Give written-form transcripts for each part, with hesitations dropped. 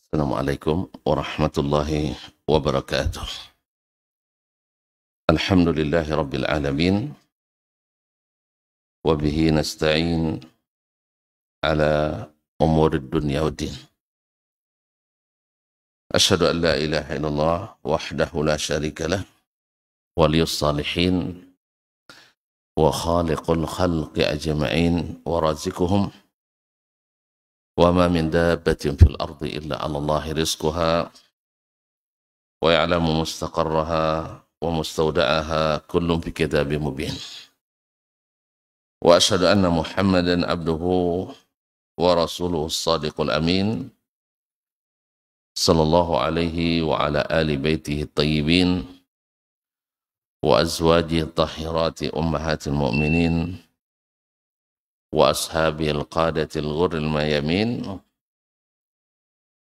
Assalamualaikum warahmatullahi wabarakatuh. Alhamdulillahi rabbil alamin. Wabihi nasta'in ala umurid dunya wa din. Asyhadu an la ilaha illallah wahdahu la syarika lah. Waliyus salihin wa khaliqul khalqi ajma'in wa razikuhum. Wa ma min dabbatin fil ardi illa 'ala Allahi rizquha wa ya'lamu mustaqarraha wa mustawda'aha kullun fi kitabim mubin. Wa asyhadu anna Muhammadan abduhu wa rasuluhu as-sadiqul amin sallallahu alaihi wa ala ali baitihi at-tayyibin wa azwajihi at-tahhirati ummahatil mu'minin wa ashabihi al-qadatil ghurril mayamin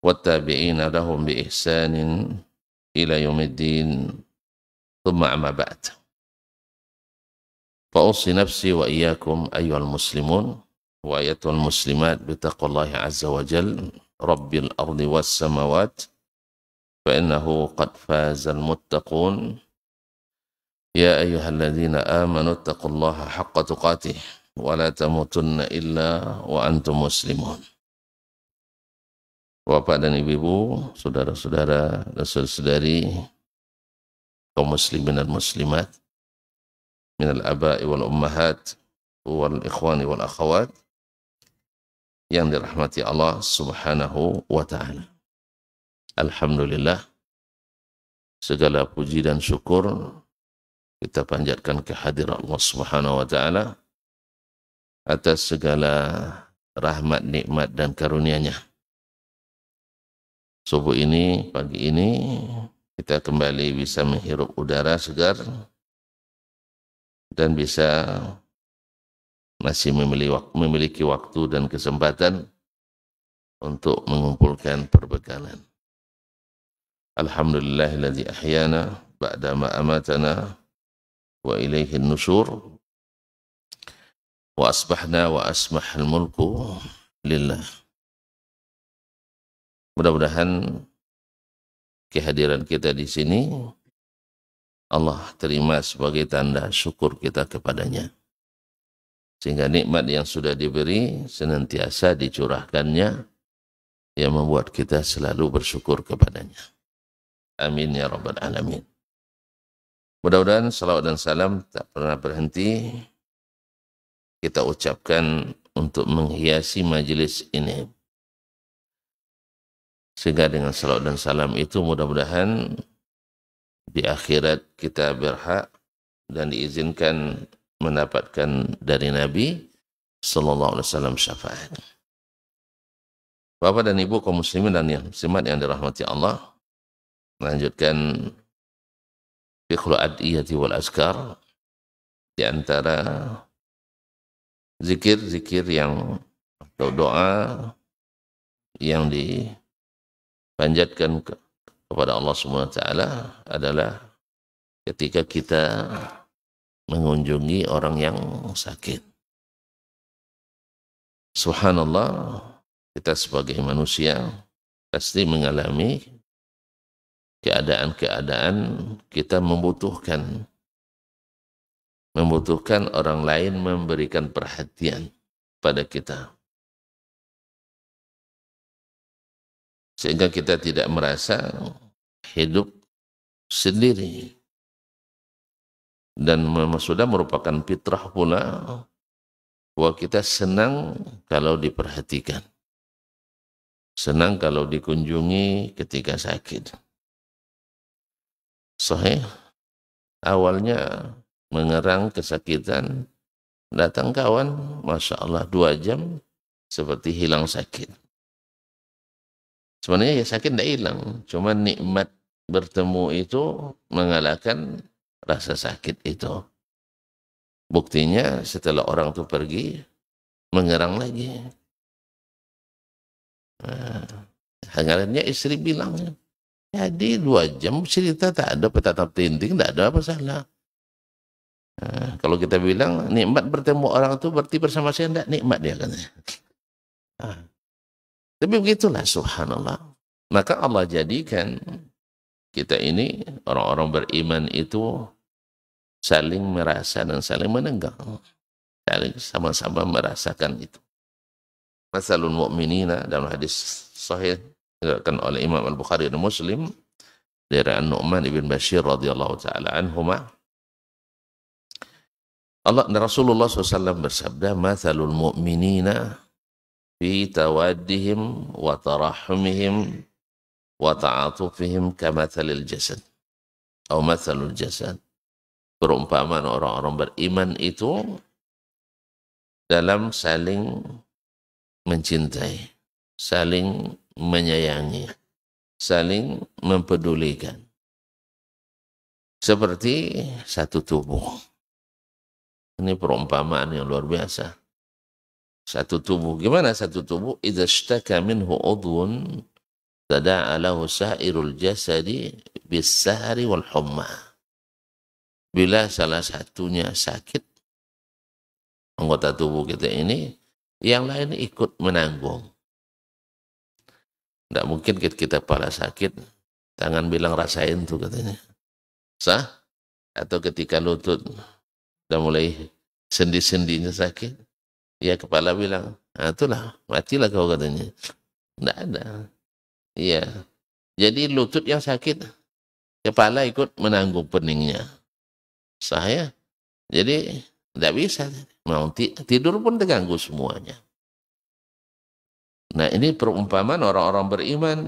wattabi'ina lahum bi ihsanin ila yaumiddin thumma amma ba'd. Fa'usi nafsi wa iyyakum ayyuhal muslimun wa ayyatuhal muslimat bitaqwallahi azza wa jal rabbil ardi was samawat fa innahu qad fazal muttaqun ya ayyuhalladzina amanu taqullaha haqqa tuqatih wa la tamutunna illa wa antum muslimun. Bapak dan ibu-ibu, saudara-saudara dan saudari kaum muslimin dan muslimat minal aba'i wal ummahat wal ikhwani wal akhawat yang dirahmati Allah subhanahu wa ta'ala. Alhamdulillah, segala puji dan syukur kita panjatkan kehadiran Allah subhanahu wa ta'ala atas segala rahmat, nikmat dan karunia-Nya. Subuh ini, pagi ini, kita kembali bisa menghirup udara segar dan bisa masih memiliki waktu dan kesempatan untuk mengumpulkan perbekalan. Alhamdulillahilladzi ahyana ba'da ma amatana wa ilaihin nusyur wa asbahna wa asmahal mulku lillah. Mudah-mudahan kehadiran kita di sini Allah terima sebagai tanda syukur kita kepadanya. Sehingga nikmat yang sudah diberi senantiasa dicurahkannya yang membuat kita selalu bersyukur kepadanya. Amin ya rabbal alamin. Mudah-mudahan salawat dan salam tak pernah berhenti kita ucapkan untuk menghiasi majelis ini. Sehingga dengan salawat dan salam itu mudah-mudahan di akhirat kita berhak dan diizinkan mendapatkan dari Nabi sallallahu alaihi wasallam syafaat. Bapak dan Ibu kaum muslimin dan yang muslimat yang dirahmati Allah, melanjutkan fiqhul adiyati wal azkar, di antara zikir-zikir yang atau doa yang dipanjatkan kepada Allah Subhanahu wa taala adalah ketika kita mengunjungi orang yang sakit. Subhanallah, kita sebagai manusia pasti mengalami keadaan-keadaan kita membutuhkan orang lain memberikan perhatian pada kita. Sehingga kita tidak merasa hidup sendiri. Dan sudah merupakan fitrah pula bahwa kita senang kalau diperhatikan. Senang kalau dikunjungi ketika sakit. Sahih, awalnya mengerang kesakitan, datang kawan, Masya Allah 2 jam seperti hilang sakit. Sebenarnya ya sakit tidak hilang, cuma nikmat bertemu itu mengalahkan rasa sakit itu. Buktinya setelah orang itu pergi, mengerang lagi. Hangarannya istri bilang, jadi 2 jam cerita tak ada petatap tinting, tak ada apa salah. Kalau kita bilang nikmat bertemu orang itu berarti bersama saya, tidak nikmat dia katanya. Tapi begitulah subhanallah. Maka Allah jadikan kita ini, orang-orang beriman itu saling merasa dan saling menenggang. Saling sama-sama merasakan itu. Masalul mu'minina dalam hadis sahih diriwayatkan oleh Imam Al-Bukhari dan Muslim dari An-Nu'man ibn Bashir radhiyallahu taala anhuma. Rasulullah SAW bersabda, "Matsalul mu'minina fi tawaddihim wa tarahumihim wa ta'atufihim kamatsalil jasad." Atau matsalul jasad. Perumpamaan orang-orang beriman itu dalam saling mencintai, saling menyayangi, saling mempedulikan. Seperti satu tubuh. Ini perumpamaan yang luar biasa. Satu tubuh. Gimana satu tubuh? Idza ishtaka minhu udhun tada'a lahu sa'irul jasadi bis-sahri wal humma. Bila salah satunya sakit, anggota tubuh kita ini, yang lain ikut menanggung. Tidak mungkin kita kepala sakit, tangan bilang rasain tuh katanya. Sah? Atau ketika lutut udah mulai sendi-sendinya sakit, ya kepala bilang, nah itulah, matilah kau katanya. Tidak ada. Iya. Jadi lutut yang sakit, kepala ikut menanggung peningnya. Sah ya? Jadi tidak bisa. Mau tidur pun terganggu semuanya. Nah ini perumpamaan orang-orang beriman.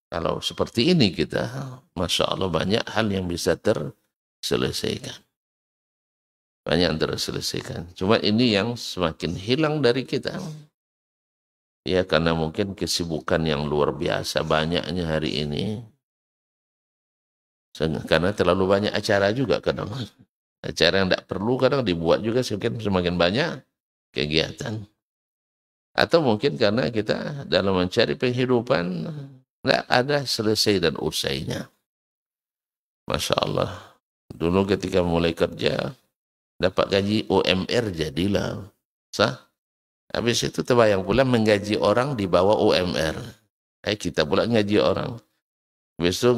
Kalau seperti ini kita, Masya Allah banyak hal yang bisa terselesaikan. Banyak yang terselesaikan. Cuma ini yang semakin hilang dari kita. Ya karena mungkin kesibukan yang luar biasa banyaknya hari ini. Karena terlalu banyak acara juga kadang. Acara yang tidak perlu kadang dibuat juga semakin banyak kegiatan. Atau mungkin karena kita dalam mencari penghidupan tidak ada selesai dan usainya. Masya Allah. Dulu ketika mulai kerja dapat gaji UMR jadilah. Sah? Habis itu terbayang pula menggaji orang di bawah UMR. Kita pula ngaji orang. Habis itu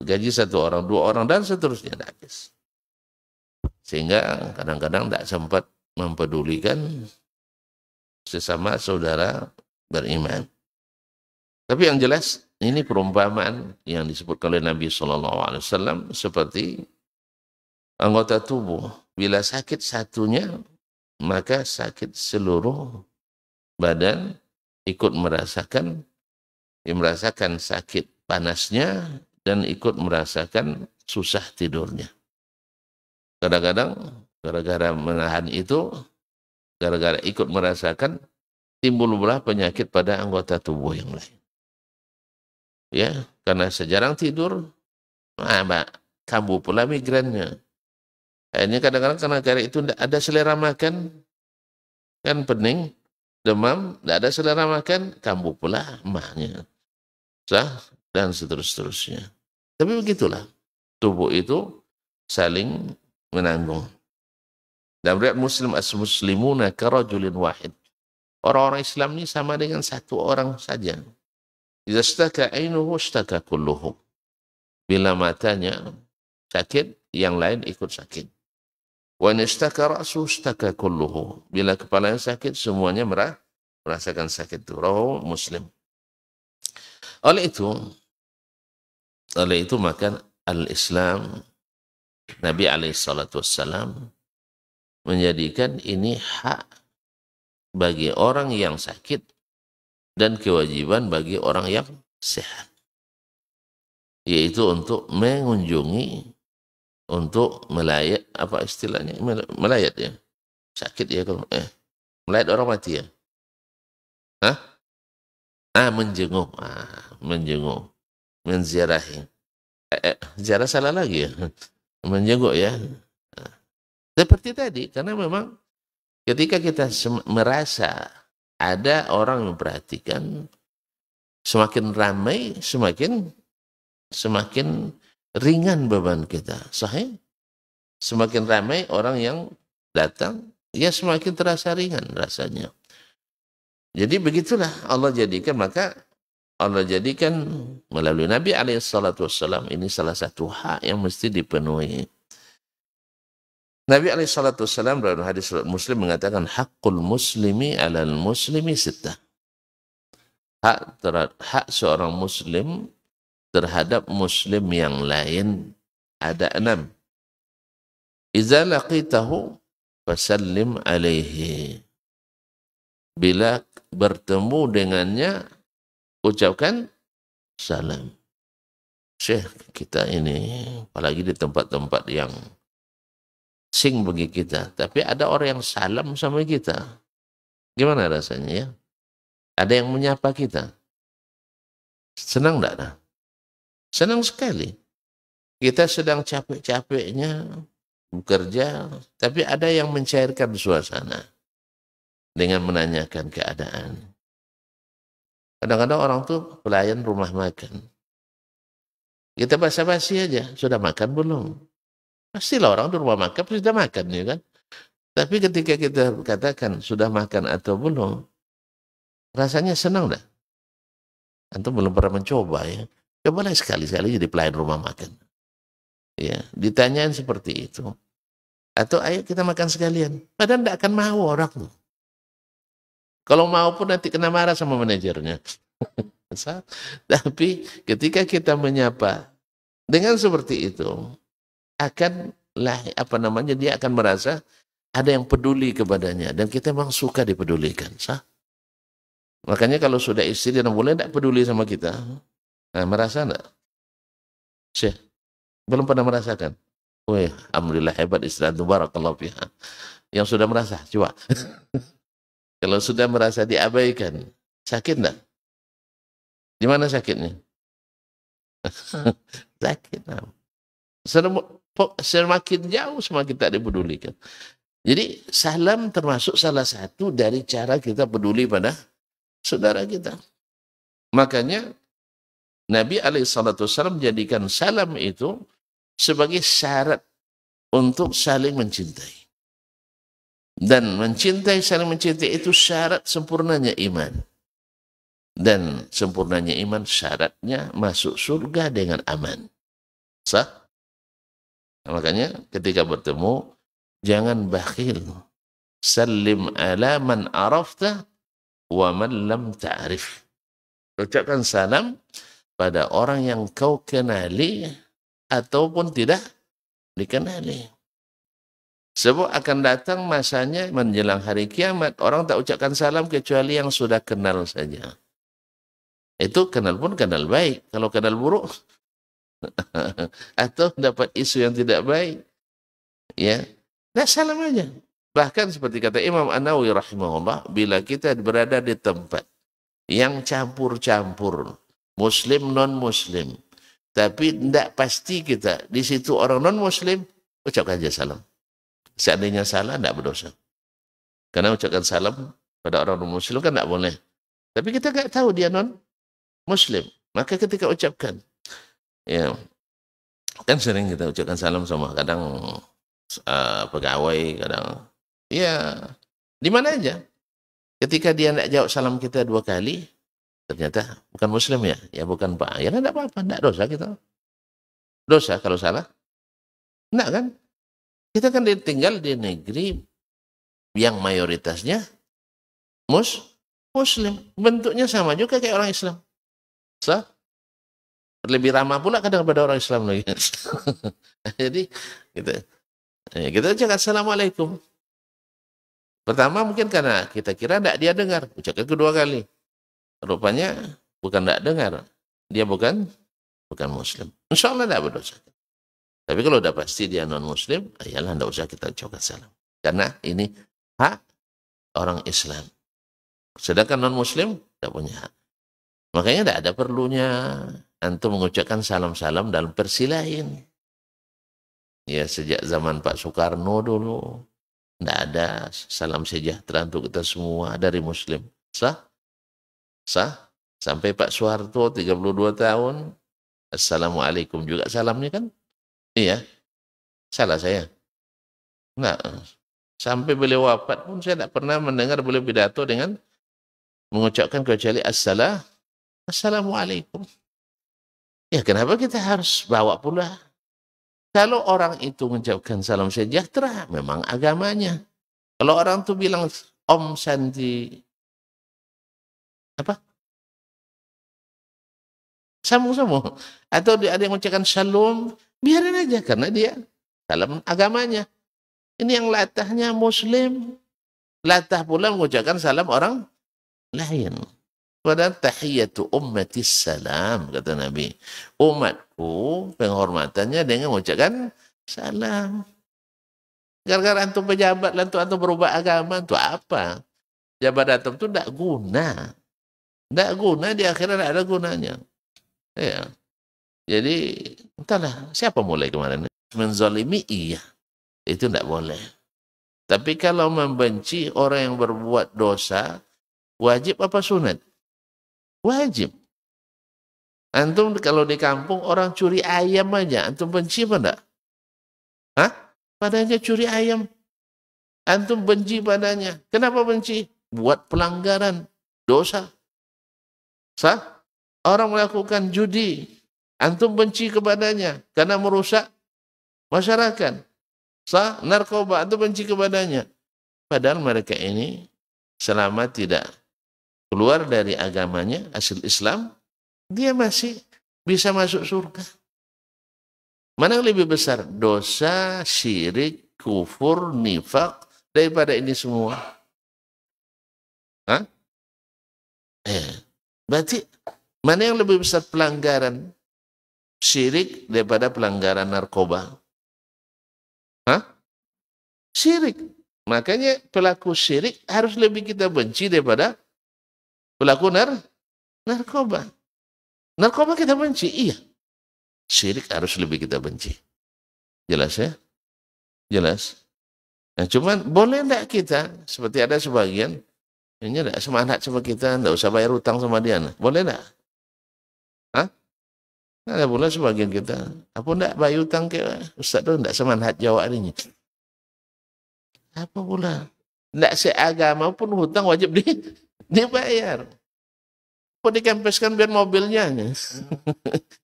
gaji satu orang, dua orang, dan seterusnya. Habis. Sehingga kadang-kadang tidak sempat mempedulikan sesama saudara beriman. Tapi yang jelas, ini perumpamaan yang disebutkan oleh Nabi SAW seperti anggota tubuh. Bila sakit satunya, maka sakit seluruh badan ikut merasakan sakit panasnya dan ikut merasakan susah tidurnya. Kadang-kadang gara-gara menahan itu, gara-gara ikut merasakan, timbul pula penyakit pada anggota tubuh yang lain. Ya, karena sejarang tidur, kambuh pula migrannya. Akhirnya kadang-kadang karena itu tidak ada selera makan, kan pening, demam, tidak ada selera makan, kambuh pula emahnya. Sah, dan seterusnya. Tapi begitulah, tubuh itu saling menanggung. Dan riwayat Muslim, as-muslimuna karajulin wahid. Orang-orang Islam ini sama dengan satu orang saja. Idza istaka ainuhu istaka kulluhu. Bila matanya sakit, yang lain ikut sakit. Wa in istaka ra'suhu istaka kulluhu. Bila kepalanya sakit, semuanya merasakan sakit itu. Rawahu Muslim. Oleh itu maka al-Islam, Nabi SAW menjadikan ini hak bagi orang yang sakit dan kewajiban bagi orang yang sehat. Yaitu untuk mengunjungi, untuk melayat, apa istilahnya? Melayat ya? Sakit ya kalau melayat orang mati ya? Hah? Menjenguk. Menjenguk. Menziarahi. Ziarah salah lagi ya? Menjenguk ya? Seperti tadi, karena memang ketika kita merasa ada orang yang memperhatikan, semakin ramai, semakin ringan beban kita. Sahih? Semakin ramai orang yang datang, ya semakin terasa ringan rasanya. Jadi begitulah Allah jadikan, maka Allah jadikan melalui Nabi SAW ini salah satu hak yang mesti dipenuhi. Nabi SAW dalam hadis Muslim mengatakan hakul muslimi alal muslimi sittah. Hak seorang muslim terhadap muslim yang lain ada 6. Iza laqitahu fasallim alaihi. Bila bertemu dengannya, ucapkan salam. Syekh, kita ini, apalagi di tempat-tempat yang asing bagi kita, tapi ada orang yang salam sama kita. Gimana rasanya ya? Ada yang menyapa kita. Senang enggak? Senang sekali. Kita sedang capek-capeknya bekerja, tapi ada yang mencairkan suasana dengan menanyakan keadaan. Kadang-kadang orang tuh pelayan rumah makan. Kita basa-basi aja, sudah makan belum? Pastilah orang di rumah makan sudah makan ya kan. Tapi ketika kita katakan sudah makan atau belum, rasanya senang dah. Antum belum pernah mencoba ya. Cobalah sekali-sekali jadi pelayan rumah makan. Ya, ditanyain seperti itu. Atau ayo kita makan sekalian. Padahal tidak akan mau orang tuh. Kalau mau pun nanti kena marah sama manajernya. Tapi ketika kita menyapa dengan seperti itu, dia akan merasa ada yang peduli kepadanya dan kita memang suka dipedulikan. Makanya kalau sudah istri dan boleh tidak peduli sama kita, nah, merasa enggak? Syekh, belum pernah merasakan. Wih, alhamdulillah hebat istri antum, barakallahu fiha. Yang sudah merasa, coba. Kalau sudah merasa diabaikan, sakit enggak? Di mana sakitnya? Sakit. Semakin jauh semakin tak dipedulikan. Jadi salam termasuk salah satu dari cara kita peduli pada saudara kita. Makanya Nabi SAW menjadikan salam itu sebagai syarat untuk saling mencintai. Dan saling mencintai itu syarat sempurnanya iman. Dan sempurnanya iman syaratnya masuk surga dengan aman. Sah? Nah, makanya ketika bertemu, jangan bakhil. Salim ala man arafta wa man lam ta'rif. Ucapkan salam pada orang yang kau kenali ataupun tidak dikenali. Sebab akan datang masanya menjelang hari kiamat, orang tak ucapkan salam kecuali yang sudah kenal saja. Itu kenal pun kenal baik. Kalau kenal buruk, atau dapat isu yang tidak baik, ya, tidak salam aja. Bahkan seperti kata Imam An-Nawawi rahimahullah, bila kita berada di tempat yang campur-campur, muslim non-muslim, tapi tidak pasti kita di situ orang non-muslim, ucapkan aja salam. Seandainya salah, tidak berdosa. Karena ucapkan salam pada orang non-muslim kan tidak boleh. Tapi kita tidak tahu dia non-muslim. Maka ketika ucapkan, ya, kan sering kita ucapkan salam sama kadang pegawai, kadang, ya, di mana aja. Ketika dia tidak jawab salam kita 2 kali, ternyata bukan muslim ya, ya bukan Pak. Ya tidak apa-apa, tidak dosa kita. Dosa kalau salah? Tidak kan? Kita kan tinggal di negeri yang mayoritasnya muslim. Bentuknya sama juga kayak orang Islam. Lebih ramah pula kadang pada orang Islam lagi. Jadi kita ucapkan assalamualaikum. Pertama mungkin karena kita kira tidak dia dengar. Ucapkan kedua kali. Rupanya bukan tidak dengar. Dia bukan muslim. Insya Allah tidak berdosa. Tapi kalau udah pasti dia non-muslim, ayalah tidak usah kita ucapkan salam. Karena ini hak orang Islam. Sedangkan non-muslim tidak punya hak. Makanya tidak ada perlunya antum mengucapkan salam-salam dalam persilahan. Ya, sejak zaman Pak Soekarno dulu, tidak ada salam sejahtera untuk kita semua dari muslim. Sah? Sampai Pak Soeharto 32 tahun, assalamualaikum juga salamnya kan? Iya, salah saya. Nah, sampai beliau wafat pun saya tidak pernah mendengar beliau pidato dengan mengucapkan kecuali Assalamualaikum. Ya kenapa kita harus bawa pula? Kalau orang itu mengucapkan salam sejahtera, memang agamanya. Kalau orang tuh bilang Om Santi, apa? Sambung-sambung. Atau ada yang mengucapkan Shalom, biarin aja karena dia dalam agamanya. Ini yang latahnya Muslim, latah pula mengucapkan salam orang lain. Padahal tahiyatu ummatis salam, kata Nabi. Umatku penghormatannya dengan mengucapkan salam. Gara-gara antum pejabat, antum berubah agama, itu apa? Jabat antum itu tidak guna. Tidak guna, di akhirat tidak ada gunanya. Ya. Jadi, entahlah, siapa mulai kemarin? Menzalimi, iya. Itu tidak boleh. Tapi kalau membenci orang yang berbuat dosa, wajib apa sunat? Wajib. Antum kalau di kampung orang curi ayam aja, antum benci apa enggak? Hah? Padanya curi ayam. Antum benci padanya. Kenapa benci? Buat pelanggaran, dosa. Sah? Orang melakukan judi, antum benci kepadanya karena merusak masyarakat. Sah? Narkoba, antum benci kepadanya. Padahal mereka ini selama tidak keluar dari agamanya, asal Islam, dia masih bisa masuk surga. Mana yang lebih besar? Dosa, syirik, kufur, nifak, daripada ini semua. Hah? Berarti mana yang lebih besar pelanggaran syirik daripada pelanggaran narkoba? Hah? Syirik. Makanya pelaku syirik harus lebih kita benci daripada pelaku narkoba. Narkoba kita benci, iya. Syirik harus lebih kita benci. Jelas ya? Jelas. Nah, cuman boleh enggak kita, seperti ada sebagian, ini enggak semangat sama kita, enggak usah bayar utang sama dia. Nah. Boleh enggak? Hah? Ada pula sebagian kita, apa enggak bayar utang ke Ustaz tu, enggak semangat jawab ini. Apa pula? Enggak seagama pun hutang wajib dibayar. Apa dikempeskan biar mobilnya?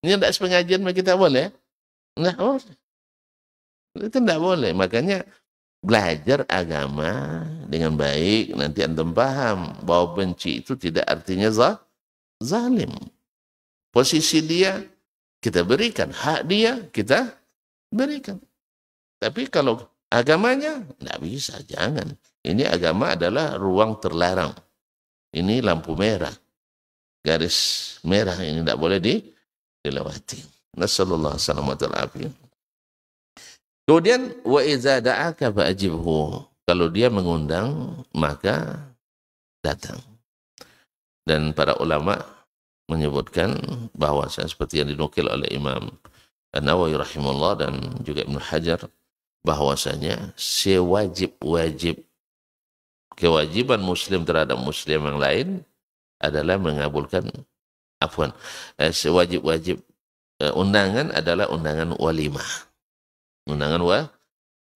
Ini enggak sepengajian kita boleh? Nah, oh. Itu enggak boleh. Makanya belajar agama dengan baik, nanti antum paham bahwa benci itu tidak artinya zalim. Posisi dia kita berikan, hak dia kita berikan. Tapi kalau agamanya tidak bisa, jangan. Ini agama adalah ruang terlarang. Ini lampu merah, garis merah, ini tidak boleh dilewati. Nasallallahu alaihi wasallam. Kemudian wa iza da'aka fa'ajibhu. Kalau dia mengundang maka datang. Dan para ulama menyebutkan bahwasanya seperti yang dinukil oleh Imam An-Nawawi rahimahullah dan juga Ibnu Hajar, bahwasanya kewajiban muslim terhadap muslim yang lain adalah mengabulkan sewajib-wajib undangan adalah undangan walimah. Undangan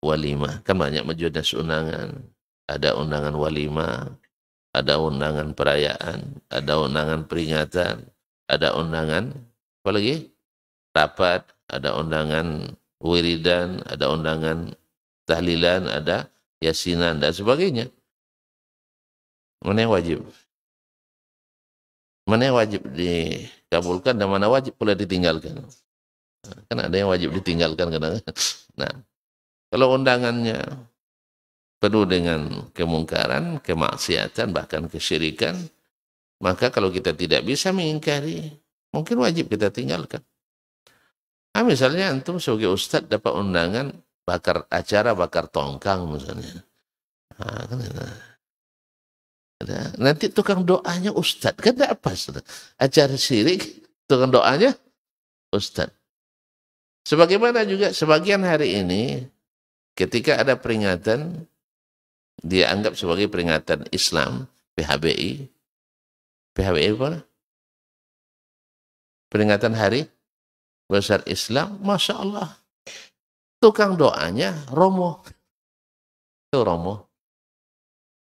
walimah. Kan banyak majelis undangan. Ada undangan walimah, ada undangan perayaan, ada undangan peringatan, ada undangan apa lagi? Rapat, ada undangan wiridan, ada undangan tahlilan, ada yasinan dan sebagainya. Mana yang wajib? Mana yang wajib dikabulkan dan mana wajib pula ditinggalkan? Kan ada yang wajib ditinggalkan kadang. Nah, kalau undangannya penuh dengan kemungkaran, kemaksiatan, bahkan kesyirikan, maka kalau kita tidak bisa mengingkari, mungkin wajib kita tinggalkan. Nah, misalnya antum sebagai ustadz dapat undangan acara bakar tongkang misalnya. Nah, kan, nanti tukang doanya ustadz, kan tidak pas. Acara syirik, tukang doanya ustadz. Sebagaimana juga sebagian hari ini, ketika ada peringatan, dia anggap sebagai peringatan Islam, PHBI. PHBI apa? Peringatan Hari Besar Islam, Masya Allah. Tukang doanya Romo. Itu Romo.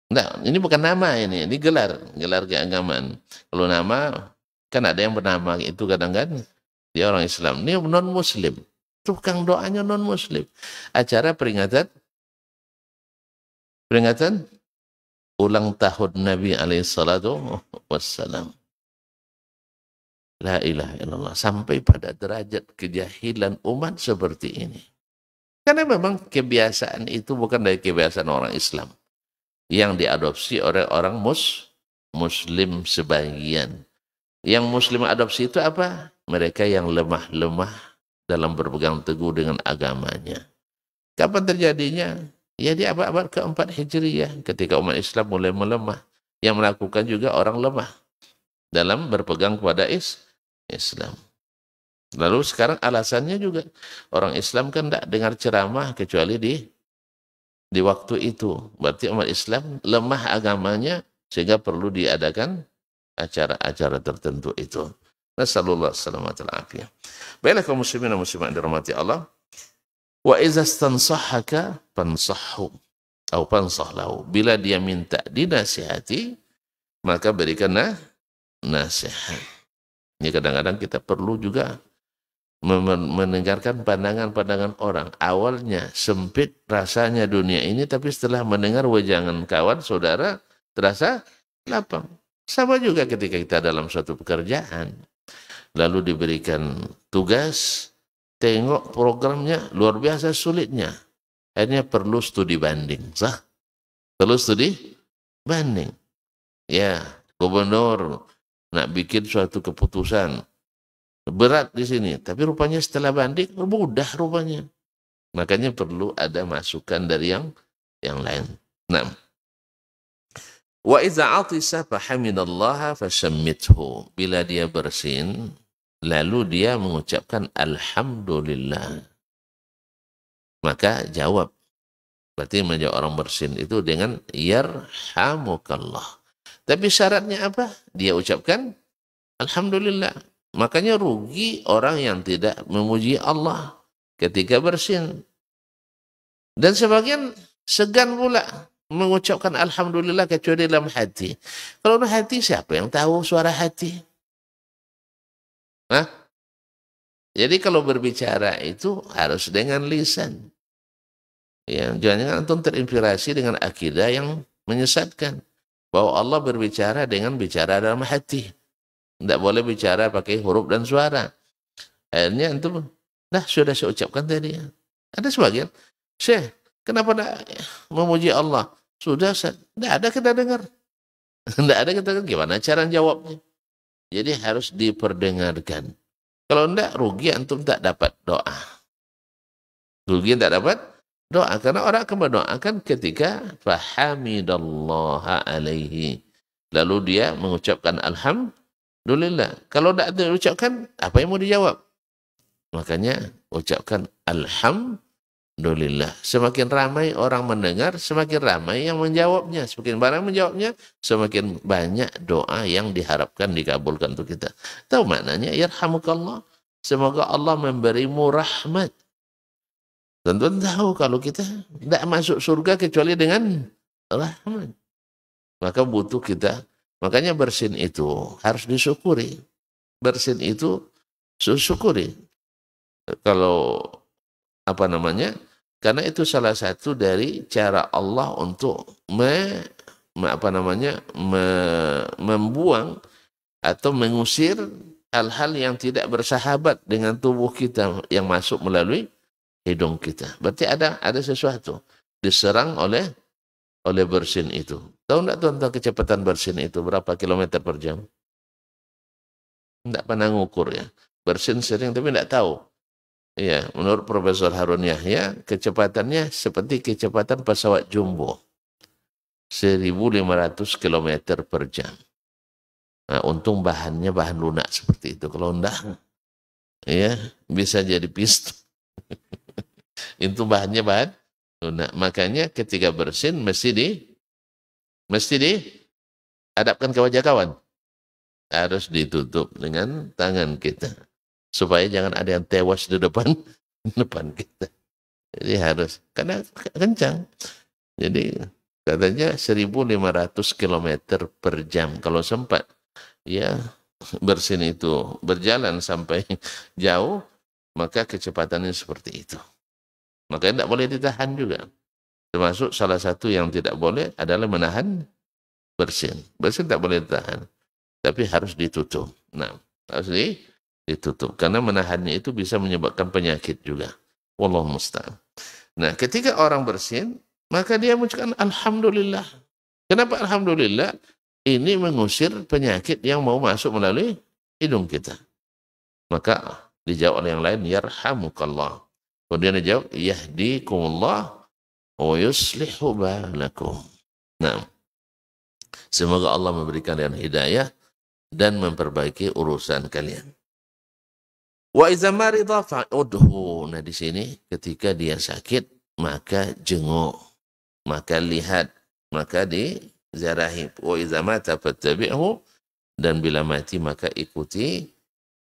Nah, ini bukan nama ini gelar keagamaan. Kalau nama Kan ada yang bernama itu kadang-kadang dia orang Islam, ini non-Muslim. Tukang doanya non-Muslim. Acara peringatan ulang tahun Nabi alaihissalatu wassalam. La ilaha illallah. Sampai pada derajat kejahilan umat seperti ini. Karena memang kebiasaan itu bukan dari kebiasaan orang Islam. Yang diadopsi oleh orang Muslim sebagian. Yang Muslim adopsi itu apa? Mereka yang lemah-lemah dalam berpegang teguh dengan agamanya. Kapan terjadinya? Ya di abad-abad keempat Hijriyah. Ketika umat Islam mulai melemah. Yang melakukan juga orang lemah dalam berpegang kepada Islam. Lalu sekarang alasannya juga orang Islam kan tidak dengar ceramah kecuali di waktu itu. Berarti umat Islam lemah agamanya sehingga perlu diadakan acara-acara tertentu itu. Nasallallahu alaihi wasallam. Baiklah kaum muslimin dan muslimat dirahmati Allah. Wa iza stansahaka fansahhu atau fansah lahu. Bila dia minta dinasihati, maka berikan nasihat. Ini kadang-kadang kita perlu juga mendengarkan pandangan-pandangan orang. Awalnya sempit rasanya dunia ini, tapi setelah mendengar wejangan kawan, saudara, terasa lapang. Sama juga ketika kita dalam suatu pekerjaan, lalu diberikan tugas, tengok programnya luar biasa sulitnya. Akhirnya perlu studi banding. Sah? Perlu studi banding. Ya, gubernur nak bikin suatu keputusan berat di sini, tapi rupanya setelah banding mudah rupanya. Makanya perlu ada masukan dari yang lain. Nah, wa iza atisa fahamidallaha fashammithu. Bila dia bersin, lalu dia mengucapkan alhamdulillah, maka jawab. Berarti menjawab orang bersin itu dengan yarhamukallah. Tapi syaratnya apa? Dia ucapkan alhamdulillah. Makanya rugi orang yang tidak memuji Allah ketika bersin. Dan sebagian segan pula mengucapkan alhamdulillah kecuali dalam hati. Kalau dalam hati, siapa yang tahu suara hati? Hah? Jadi kalau berbicara itu harus dengan lisan. Ya, jangan antum terinspirasi dengan akidah yang menyesatkan. Bahwa Allah berbicara dengan bicara dalam hati. Tidak boleh bicara pakai huruf dan suara. Akhirnya antum, sudah saya ucapkan tadi. Ada sebagian, Syekh, kenapa tidak memuji Allah? Sudah, tidak ada kita dengar. Tidak ada kita dengar. Gimana cara jawabnya? Jadi harus diperdengarkan. Kalau tidak, rugi antum tak dapat doa. Rugi tak dapat doa. Karena orang akan berdoakan ketika fahamidallaha alaihi. Lalu dia mengucapkan alhamdulillah. Kalau tidak diucapkan, apa yang mau dijawab? Makanya ucapkan alhamdulillah. Semakin ramai orang mendengar, semakin ramai yang menjawabnya. Semakin banyak menjawabnya, semakin banyak doa yang diharapkan dikabulkan untuk kita. Tahu maknanya? Yarhamukallah. Semoga Allah memberimu rahmat. Tentu tahu kalau kita tidak masuk surga kecuali dengan rahmat. Maka butuh kita. Makanya bersin itu harus disyukuri. Bersin itu syukuri. Kalau karena itu salah satu dari cara Allah untuk membuang atau mengusir hal-hal yang tidak bersahabat dengan tubuh kita yang masuk melalui hidung kita. Berarti ada sesuatu diserang oleh bersin itu. Tahu enggak tuan kecepatan bersin itu berapa kilometer per jam? Enggak pernah ngukur ya. Bersin sering tapi enggak tahu. Iya, menurut Profesor Harun Yahya, kecepatannya seperti kecepatan pesawat jumbo. 1.500 kilometer per jam. Nah, untung bahannya bahan lunak seperti itu. Kalau enggak, ya bisa jadi pistol. Itu bahannya bahan lunak. Makanya ketika bersin mesti dihadapkan ke wajah kawan. Harus ditutup dengan tangan kita. Supaya jangan ada yang tewas di depan kita. Jadi harus, karena kencang. Jadi katanya 1.500 km per jam. Kalau sempat, ya bersin itu berjalan sampai jauh, maka kecepatannya seperti itu. Makanya tidak boleh ditahan juga. Termasuk salah satu yang tidak boleh adalah menahan bersin. Bersin tidak boleh ditahan, tapi harus ditutup. Nah, harus ditutup. Karena menahannya itu bisa menyebabkan penyakit juga. Wallahu musta'an. Nah, ketika orang bersin, maka dia mengucapkan Alhamdulillah. Kenapa Alhamdulillah? Ini mengusir penyakit yang mau masuk melalui hidung kita. Maka dijawab oleh yang lain, yarhamukallah. Kemudian dijawab, yahdikumullah wa yuslihu balakum. Nah, semoga Allah memberikan kalian hidayah dan memperbaiki urusan kalian. Wa iza marida fa'udhu. Nah, di sini ketika dia sakit, maka jenguk, maka lihat, maka diziarahi. Wa iza mata fattabi'hu, dan bila mati maka ikuti,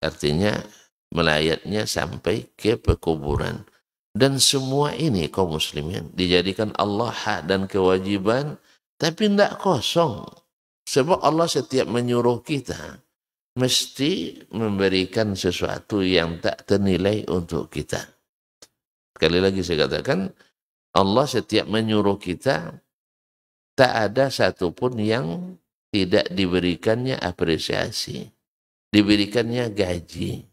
artinya melayatnya sampai ke pekuburan. Dan semua ini kaum muslimin dijadikan Allah hak dan kewajiban, tapi tidak kosong. Sebab Allah setiap menyuruh kita mesti memberikan sesuatu yang tak ternilai untuk kita. Sekali lagi saya katakan, Allah setiap menyuruh kita, tak ada satupun yang tidak diberikannya apresiasi, diberikannya gaji.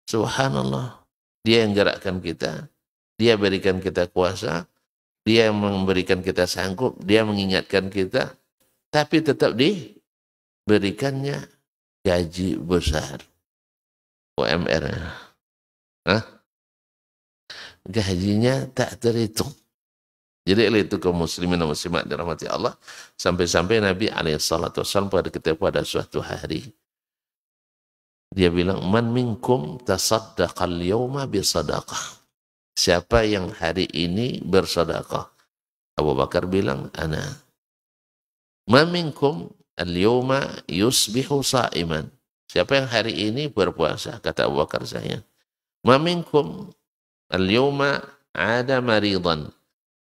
Subhanallah. Dia yang gerakkan kita, dia berikan kita kuasa, dia yang memberikan kita sanggup, dia mengingatkan kita, tapi tetap diberikannya gaji besar. UMR. Hah? Gajinya tak terhitung. Jadi itu kaum muslimin dan muslimat dirahmati Allah, sampai-sampai Nabi SAW pada suatu hari dia bilang, man minkum tasaddaqal yawma bisadaqah. Siapa yang hari ini bersedekah? Abu Bakar bilang, ana. Man minkum al-yawma yusbihu sa'iman. Siapa yang hari ini berpuasa? Kata Abu Bakar, saya. Man minkum al-yawma ada maridan.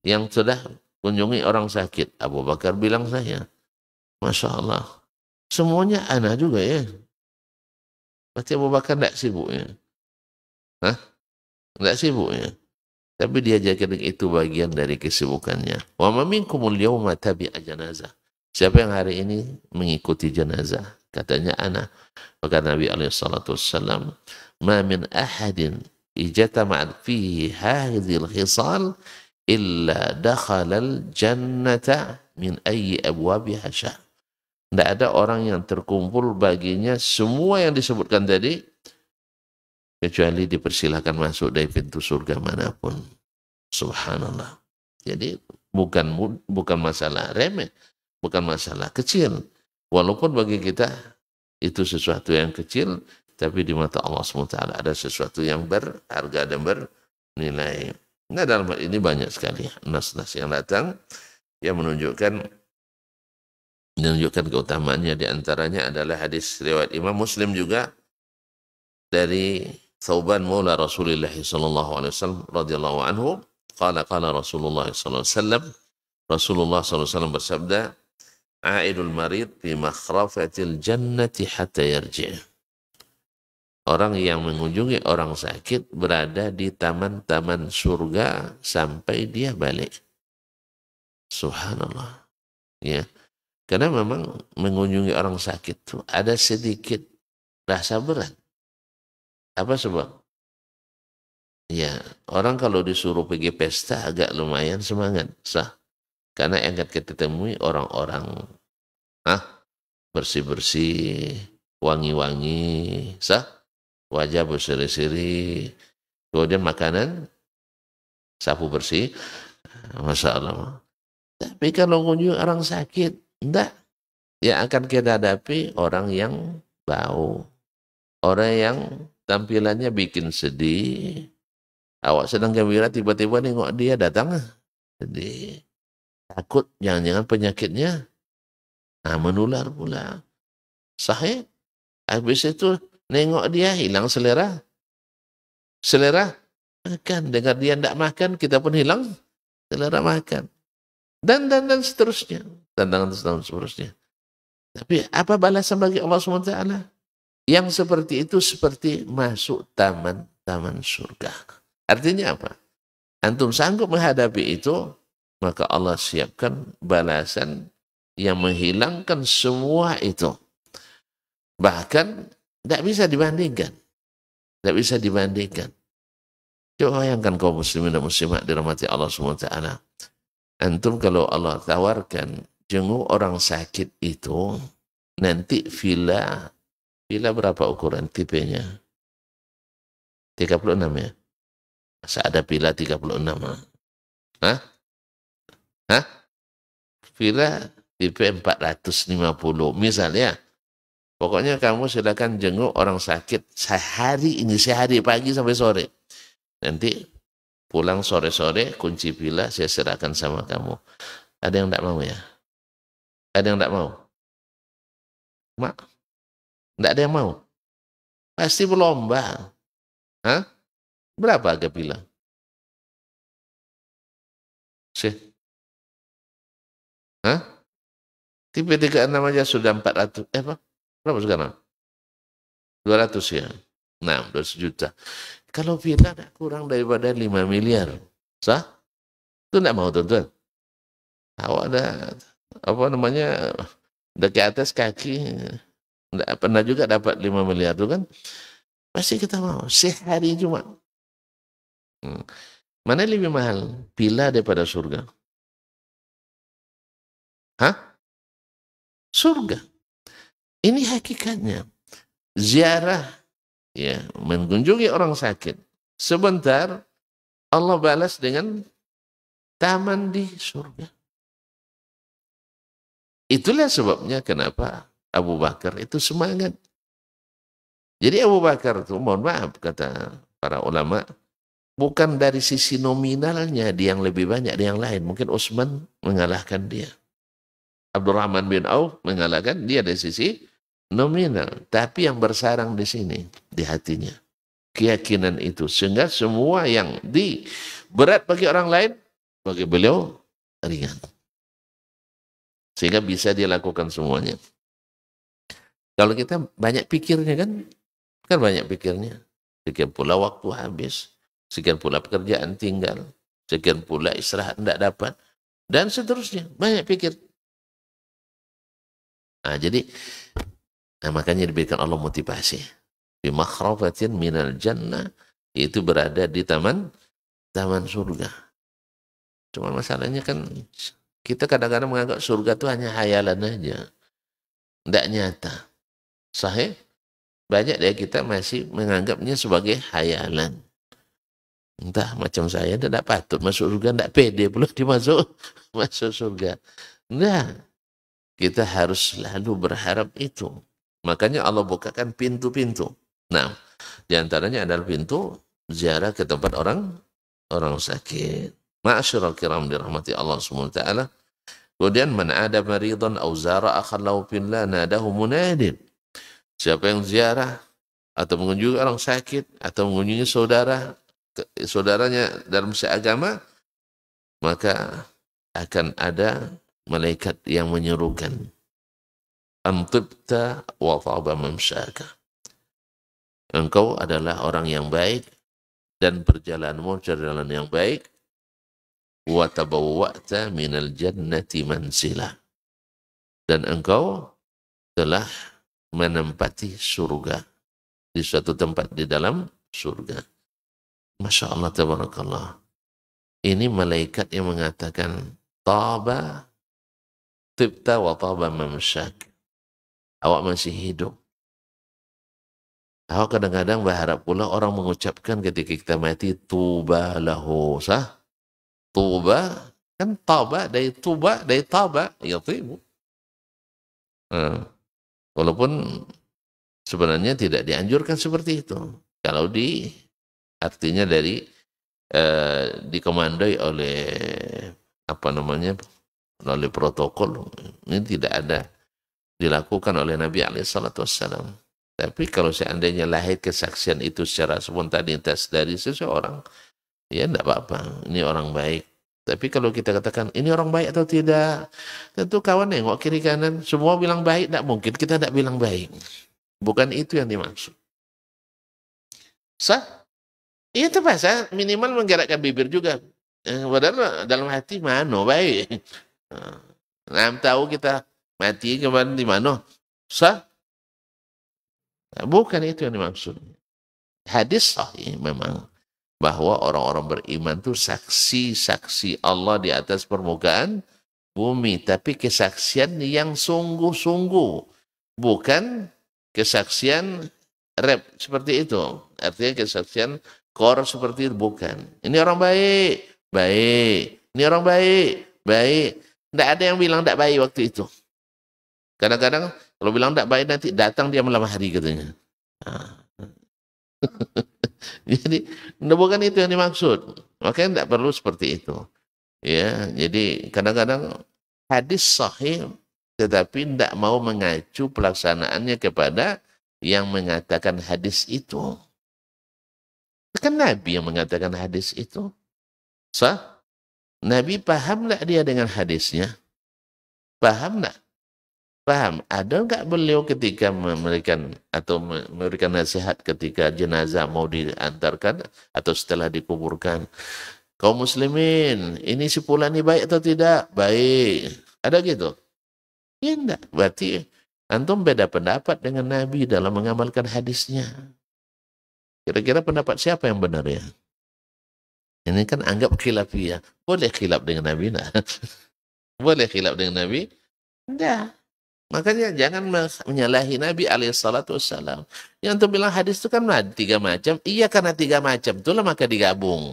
Yang sudah kunjungi orang sakit. Abu Bakar bilang, saya. Masya Allah. Semuanya ana juga ya. Berarti Abu Bakar tidak sibuk ya. Hah? Tidak sibuk ya. Tapi dia jadikan itu bagian dari kesibukannya. Wa ma minkumul yawma tabi'a janazah. Siapa yang hari ini mengikuti jenazah? Katanya ana. Maka Nabi SAW, ma min ahadin ijtama'at fihi hadhil khisal illa dakhalal jannata min ayyi abwabiha sya'. Tidak ada orang yang terkumpul baginya semua yang disebutkan tadi, kecuali dipersilahkan masuk dari pintu surga manapun. Subhanallah. Jadi bukan masalah remeh, bukan masalah kecil. Walaupun bagi kita itu sesuatu yang kecil, tapi di mata Allah SWT ada sesuatu yang berharga dan bernilai. Nah, dalam hal ini banyak sekali nas-nas yang datang yang menunjukkan keutamaannya. Di antaranya adalah hadis riwayat Imam Muslim juga dari Thauban maula Rasulullah sallallahu alaihi wasallam radhiyallahu anhu, qala Rasulullah sallallahu alaihi wasallam, Rasulullah sallallahu alaihi wasallam bersabda, aidul marid fi makhrafatil jannati hatta yarji'. Orang yang mengunjungi orang sakit berada di taman-taman surga sampai dia balik. Subhanallah. Ya. Karena memang mengunjungi orang sakit itu ada sedikit rasa berat. Apa sebab? Ya, orang kalau disuruh pergi pesta agak lumayan semangat, sah. Karena yang kita temui orang-orang bersih-bersih, wangi-wangi, sah. Wajah berseri-seri, kemudian makanan sapu bersih, Masya Allah. Tapi kalau mengunjungi orang sakit, enggak. Yang akan kita hadapi orang yang bau, orang yang tampilannya bikin sedih. Awak sedang gembira, tiba-tiba nengok dia datang sedih. Takut jangan-jangan penyakitnya menular pula. Sahih. Habis itu nengok dia hilang selera makan. Dengar dia tidak makan, kita pun hilang selera makan. Dan seterusnya. Dan seterusnya. Tapi apa balasan bagi Allah SWT? Yang seperti itu seperti masuk taman surga. Artinya apa? Antum sanggup menghadapi itu, maka Allah siapkan balasan yang menghilangkan semua itu. Bahkan tidak bisa dibandingkan. Tidak bisa dibandingkan. Coba bayangkan kaum muslimin dan muslimat dirahmati Allah SWT. Antum kalau Allah tawarkan jenguk orang sakit itu, nanti villa berapa ukuran tipenya? 36 ya? Masa ada villa 36? Hah? Hah? Villa tipe 450 misalnya. Pokoknya kamu silakan jenguk orang sakit sehari pagi sampai sore. Nanti pulang sore-sore kunci villa saya serahkan sama kamu. Ada yang tidak mau ya? Ada yang tidak mau? Mak? Tidak ada yang mau? Pasti berlomba. Hah? Berapa harga villa? Hah? Tipe 36 aja sudah 400. Apa? Berapa sekarang? 200 ya? Nah, 200 juta. Kalau villa tidak kurang daripada 5 miliar. Sah? Itu tidak mau, tuan-tuan. Awak ada, apa namanya, dekat atas kaki, tidak pernah juga dapat 5 miliar itu kan? Pasti kita mau. Sehari cuma. Mana lebih mahal? Villa daripada surga? Hah? Surga. Ini hakikatnya. Ziarah, ya, mengunjungi orang sakit. Sebentar, Allah balas dengan taman di surga. Itulah sebabnya kenapa Abu Bakar itu semangat. Jadi Abu Bakar itu, mohon maaf, kata para ulama, bukan dari sisi nominalnya dia yang lebih banyak dari yang lain. Mungkin Utsman mengalahkan dia. Abdurrahman bin Auf mengalahkan dia dari sisi nominal. Tapi yang bersarang di sini, di hatinya. Keyakinan itu. Sehingga semua yang berat bagi orang lain, bagi beliau ringan. Sehingga bisa dia lakukan semuanya. Kalau kita banyak pikirnya kan banyak pikirnya. Sekian pula waktu habis. Sekian pula pekerjaan tinggal. Sekian pula istirahat tidak dapat. Dan seterusnya. Banyak pikir. Nah, jadi makanya diberikan Allah motivasi. Bi makhrafatin minal jannah, itu berada di taman surga. Cuma masalahnya kan kita kadang-kadang menganggap surga itu hanya hayalan aja. Tidak nyata. Sahih? Banyak dari kita masih menganggapnya sebagai hayalan. Entah macam saya tidak patut masuk surga, tidak pede belum dimasuk masuk surga. Nah, kita harus selalu berharap itu. Makanya Allah bukakan pintu-pintu. Nah, diantaranya adalah pintu ziarah ke tempat orang sakit. Ma'asyiral kiram dirahmati Allah SWT. Kemudian man ada maridan aw zara akhan lahu fillah nadahu munadin. Siapa yang ziarah atau mengunjungi orang sakit atau mengunjungi saudaranya dalam seagama, maka akan ada malaikat yang menyerukan, antibta wa taba mamsyaka. Engkau adalah orang yang baik dan perjalananmu perjalanan yang baik. Wa tabawwa'ta minal jannati mansila. Dan engkau telah menempati surga di suatu tempat di dalam surga. Masya Allah, tabarakallah. Ini malaikat yang mengatakan taba tibta wa taba mamsyak. Awak masih hidup. Awak kadang-kadang berharap pula orang mengucapkan ketika kita mati tuba lahu, sah? Tuba kan taba dari tuba dari taba ya tibu. Walaupun sebenarnya tidak dianjurkan seperti itu. Kalau artinya dari dikomandoi oleh oleh protokol, ini tidak ada dilakukan oleh Nabi SAW. Tapi kalau seandainya lahir kesaksian itu secara spontanitas dari seseorang, ya tidak apa-apa, ini orang baik. Tapi kalau kita katakan ini orang baik atau tidak, tentu kawan nengok kiri kanan, semua bilang baik, tidak mungkin kita tidak bilang baik. Bukan itu yang dimaksud. Sah? Iya terpaksa minimal menggerakkan bibir juga. Padahal dalam hati mana baik. Nah, tahu kita mati kemarin di mana? Sah? Bukan itu yang dimaksud. Hadis sahih memang bahwa orang-orang beriman itu saksi-saksi Allah di atas permukaan bumi, tapi kesaksian yang sungguh-sungguh, bukan kesaksian rep seperti itu. Artinya kesaksian kor seperti itu, bukan. Ini orang baik, baik. Ini orang baik, baik. Tidak ada yang bilang tidak baik waktu itu. Kadang-kadang kalau bilang tidak baik nanti datang dia malam hari katanya. Nah. Jadi bukan itu yang dimaksud. Makanya tidak perlu seperti itu. Ya, jadi kadang-kadang hadis sahih tetapi tidak mau mengacu pelaksanaannya kepada yang mengatakan hadis itu. Kan Nabi yang mengatakan hadis itu. Sah? Nabi paham nggak dia dengan hadisnya? Paham nggak? Paham. Ada nggak beliau ketika memberikan nasihat ketika jenazah mau diantarkan atau setelah dikuburkan? Kaum muslimin, ini si fulan ini baik atau tidak? Baik. Ada gitu? Ya enggak. Berarti antum beda pendapat dengan Nabi dalam mengamalkan hadisnya. Kira-kira pendapat siapa yang benar ya? Ini kan anggap khilafiyah. Boleh khilaf dengan Nabi? Nah. Boleh khilaf dengan Nabi? Enggak. Makanya jangan menyalahi Nabi alaihissalam. Yang antum bilang hadis itu kan 3 macam. Iya karena 3 macam. Itulah maka digabung.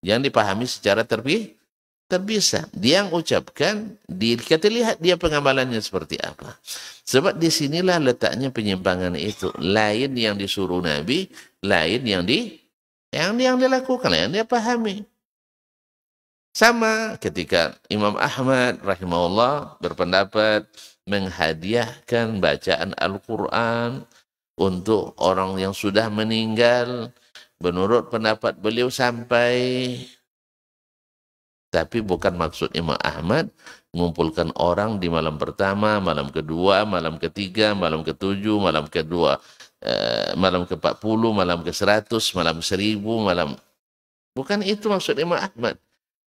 Yang dipahami secara terpisah. Dia yang ucapkan, kita lihat dia pengamalannya seperti apa. Sebab disinilah letaknya penyimpangan itu. Lain yang disuruh Nabi, lain yang dilakukan, yang dia pahami. Sama ketika Imam Ahmad rahimahullah berpendapat menghadiahkan bacaan Al-Quran untuk orang yang sudah meninggal. Menurut pendapat beliau sampai, tapi bukan maksud Imam Ahmad mengumpulkan orang di malam pertama, malam kedua, malam ketiga, malam ketujuh, malam kedua, malam ke-40, malam ke-100, malam 1000, malam. Bukan itu maksud Imam Ahmad.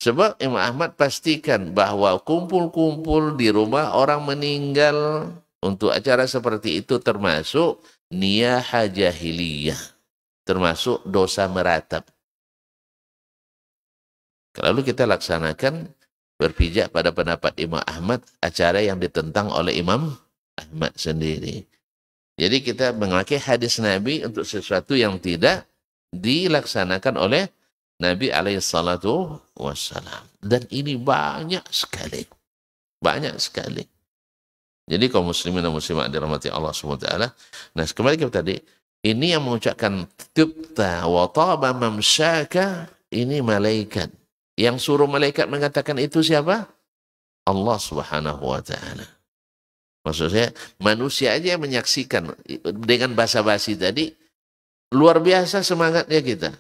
Sebab Imam Ahmad pastikan bahwa kumpul-kumpul di rumah orang meninggal untuk acara seperti itu termasuk niyahah jahiliyah. Termasuk dosa meratap. Lalu kita laksanakan berpijak pada pendapat Imam Ahmad, acara yang ditentang oleh Imam Ahmad sendiri. Jadi kita memakai hadis Nabi untuk sesuatu yang tidak dilaksanakan oleh Nabi alaihissalatu wassalam. Dan ini banyak sekali. Banyak sekali. Jadi kaum muslimin dan muslimat dirahmati Allah SWT. Nah kembali ke tadi. Ini yang mengucapkan tibta wa taba mamsyaka. Ini malaikat. Yang suruh malaikat mengatakan itu siapa? Allah Subhanahu wa ta'ala. Maksudnya manusia aja yang menyaksikan dengan basa-basi tadi. Luar biasa semangatnya kita.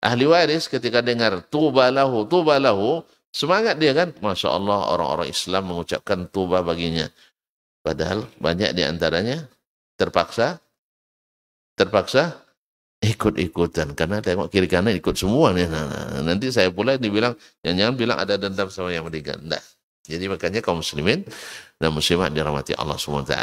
Ahli waris ketika dengar tuba lahu, semangat dia kan. Masya Allah orang-orang Islam mengucapkan tuba baginya. Padahal banyak di antaranya terpaksa ikut-ikutan. Karena tengok kiri kanan ikut semua nih. Nah, nanti saya pula dibilang, jangan-jangan bilang ada dendam sama yang meninggal. Nah, jadi makanya kaum muslimin dan muslimat dirahmati Allah SWT.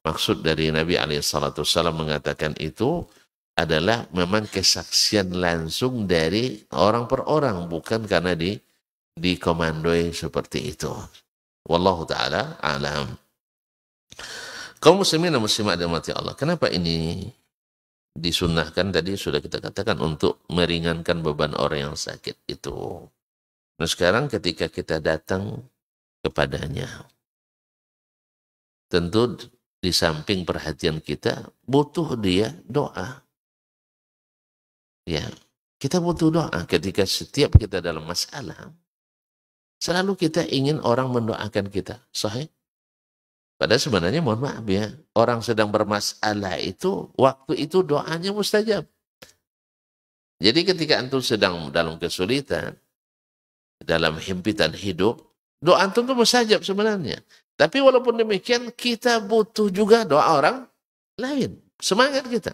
Maksud dari Nabi SAW mengatakan itu adalah memang kesaksian langsung dari orang per orang, bukan karena dikomandoi seperti itu. Wallahu ta'ala alam. Kaum muslimin dan muslimat dirahmati Allah, kenapa ini disunnahkan? Tadi sudah kita katakan untuk meringankan beban orang yang sakit itu. Nah sekarang ketika kita datang kepadanya, tentu di samping perhatian kita butuh dia doa. Ya, kita butuh doa ketika setiap kita dalam masalah. Selalu kita ingin orang mendoakan kita. Sahih? Padahal sebenarnya mohon maaf ya, orang sedang bermasalah itu, waktu itu doanya mustajab. Jadi ketika antum sedang dalam kesulitan, dalam himpitan hidup, doa antum itu mustajab sebenarnya. Tapi walaupun demikian, kita butuh juga doa orang Lain. Semangat kita.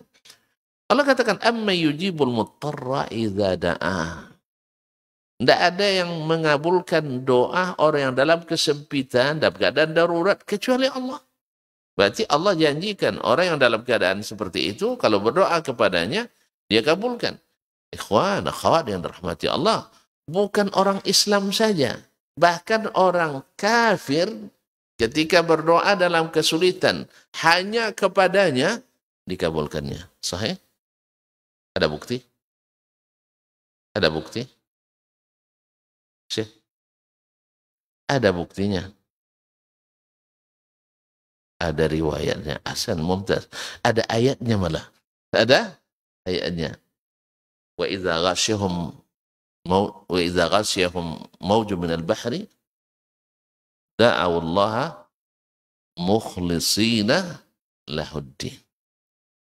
Allah katakan, amma yujibul muttarra idza da'a. Tidak ada yang mengabulkan doa orang yang dalam kesempitan, dalam keadaan darurat, kecuali Allah. Berarti Allah janjikan orang yang dalam keadaan seperti itu, kalau berdoa kepadanya, dia kabulkan. Ikhwan, akhwat yang dirahmati Allah, bukan orang Islam saja. Bahkan orang kafir ketika berdoa dalam kesulitan, hanya kepadanya dikabulkannya. Sahih? Ada bukti? Ada bukti? Syekh? Ada buktinya. Ada riwayatnya. Hasan, mumtaz. Ada ayatnya malah. Ada ayatnya. Wa idza ghashiyahum mawjun minal bahri da'aw Allah mukhlishina lahuddin.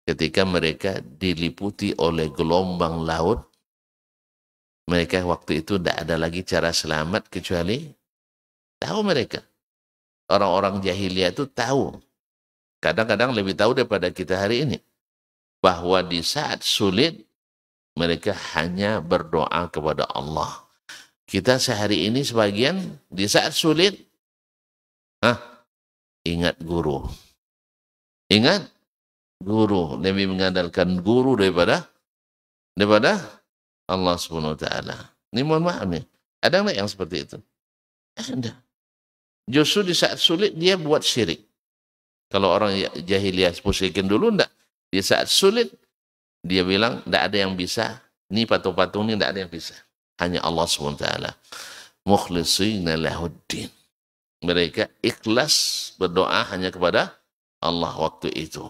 Ketika mereka diliputi oleh gelombang laut, mereka waktu itu tidak ada lagi cara selamat kecuali tahu mereka. Orang-orang jahiliyah itu tahu. Kadang-kadang lebih tahu daripada kita hari ini. Bahwa di saat sulit, mereka hanya berdoa kepada Allah. Kita sehari ini sebagian, di saat sulit, ingat guru. Ingat guru. Lebih mengandalkan guru daripada Allah Subhanahu wa taala. Ini mohon maaf nih. Ada nggak yang seperti itu? Ada. Justru di saat sulit dia buat syirik. Kalau orang jahiliyah musyrikin dulu enggak. Di saat sulit dia bilang enggak ada yang bisa. Ini patung-patung ini enggak ada yang bisa. Hanya Allah Subhanahu wa taala. Mukhlishina lahuddin. Mereka ikhlas berdoa hanya kepada Allah waktu itu.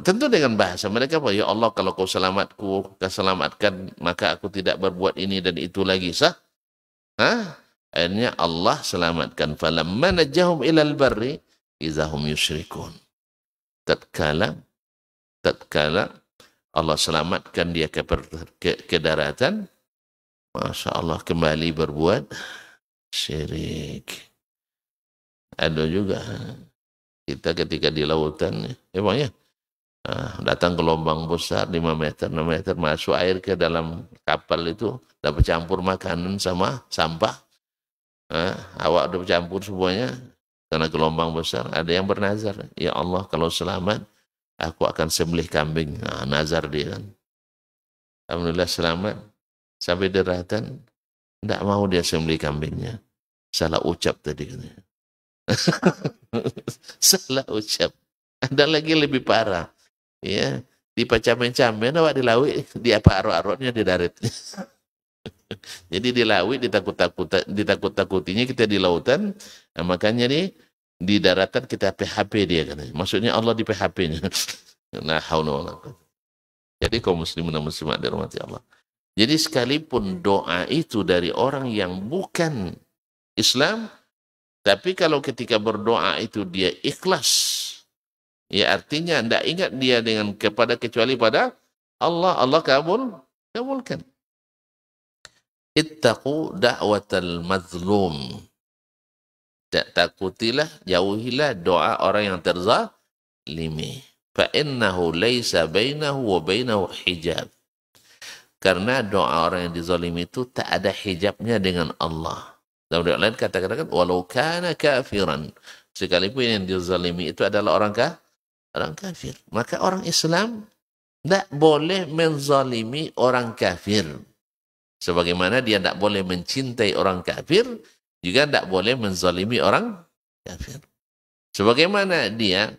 Tentu dengan bahasa mereka, ya Allah, kalau kau selamatkan, maka aku tidak berbuat ini dan itu lagi, sah? Akhirnya Allah selamatkan. Falamma najahum ilal barri izahum yusyrikun. Tatkala Allah selamatkan dia ke daratan, Masya Allah kembali berbuat syirik. Ada juga kita ketika di lautan, emang ya, datang gelombang besar 5 meter, 6 meter, masuk air ke dalam kapal itu, udah bercampur makanan sama sampah. Awak udah bercampur semuanya karena gelombang besar. Ada yang bernazar, ya Allah kalau selamat aku akan sembelih kambing. Nazar dia kan. Alhamdulillah selamat. Sampai daratan, tidak mau dia sembelih kambingnya. Salah ucap tadi katanya. Salah ucap. Ada lagi lebih parah. Ya, dipacam-camen awak di laut, di apa arok-aroknya di darat. Jadi di laut ditakut-takutinya kita di lautan, makanya nih di daratan kita PHP dia katanya. Maksudnya Allah di PHP-nya. Nah, haula. Jadi kaum muslimin dan muslimat dirahmati Allah. Jadi sekalipun doa itu dari orang yang bukan Islam, tapi kalau ketika berdoa itu dia ikhlas, ya artinya tidak ingat dia dengan kecuali pada Allah, Allah kabulkan. Ittaqu da'watal mazlum. Takutilah, jauhilah doa orang yang terzalimi. Fa innahu laisa bainahu wa bainahu hijab. Karena doa orang yang dizalimi itu tak ada hijabnya dengan Allah. Dalam doa lain kata-katakan walau kana kafiran. Sekalipun yang dizalimi itu adalah orang kafir. Maka orang Islam tidak boleh menzalimi orang kafir. Sebagaimana dia tidak boleh mencintai orang kafir, juga tidak boleh menzalimi orang kafir. Sebagaimana dia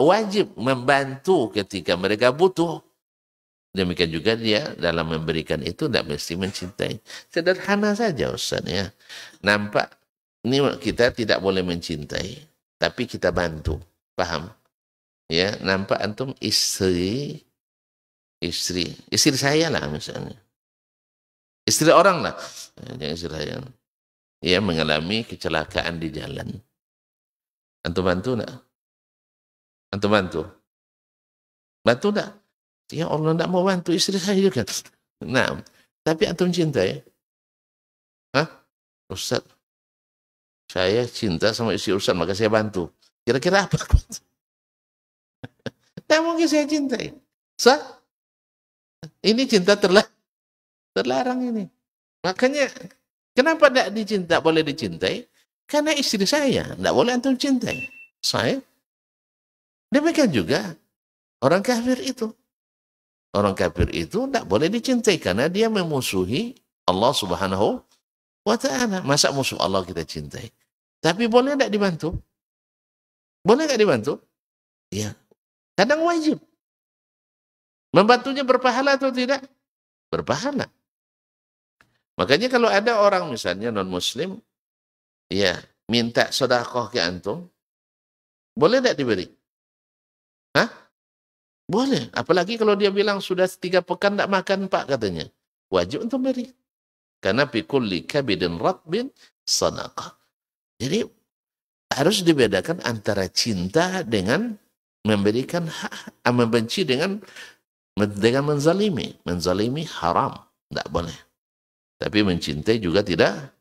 wajib membantu ketika mereka butuh, demikian juga dia dalam memberikan itu tidak mesti mencintai. Sederhana saja Ustaz ya. Nampak ini kita tidak boleh mencintai, tapi kita bantu. Paham? Ya, nampak antum istri saya lah misalnya. Istri orang lah. Jangan istri saya. Ya, mengalami kecelakaan di jalan. Antum bantu enggak? Antum bantu? Bantu enggak? Ya Allah enggak mau bantu istri saya juga. Nah, tapi antum cinta ya? Ustaz, saya cinta sama istri Ustaz, maka saya bantu. Kira-kira apa? Tidak mungkin saya cintai. Ini cinta terlarang ini. Makanya kenapa tidak dicinta, boleh dicintai? Karena istri saya, tidak boleh antum cintai. Saya. Demikian juga orang kafir itu. Orang kafir itu tidak boleh dicintai karena dia memusuhi Allah Subhanahu wa ta'ala. Masa musuh Allah kita cintai? Tapi boleh tidak dibantu? Boleh nggak dibantu? Ya. Kadang wajib. Membantunya berpahala atau tidak? Berpahala. Makanya kalau ada orang misalnya non-muslim, ya, minta sedekah ke antum, boleh tidak diberi? Hah? Boleh. Apalagi kalau dia bilang sudah 3 pekan tidak makan Pak katanya. Wajib untuk beri. Karena fi kulli kabidin ratbin sadaqah. Jadi harus dibedakan antara cinta dengan memberikan hak, membenci dengan menzalimi. Menzalimi haram. Tidak boleh. Tapi mencintai juga tidak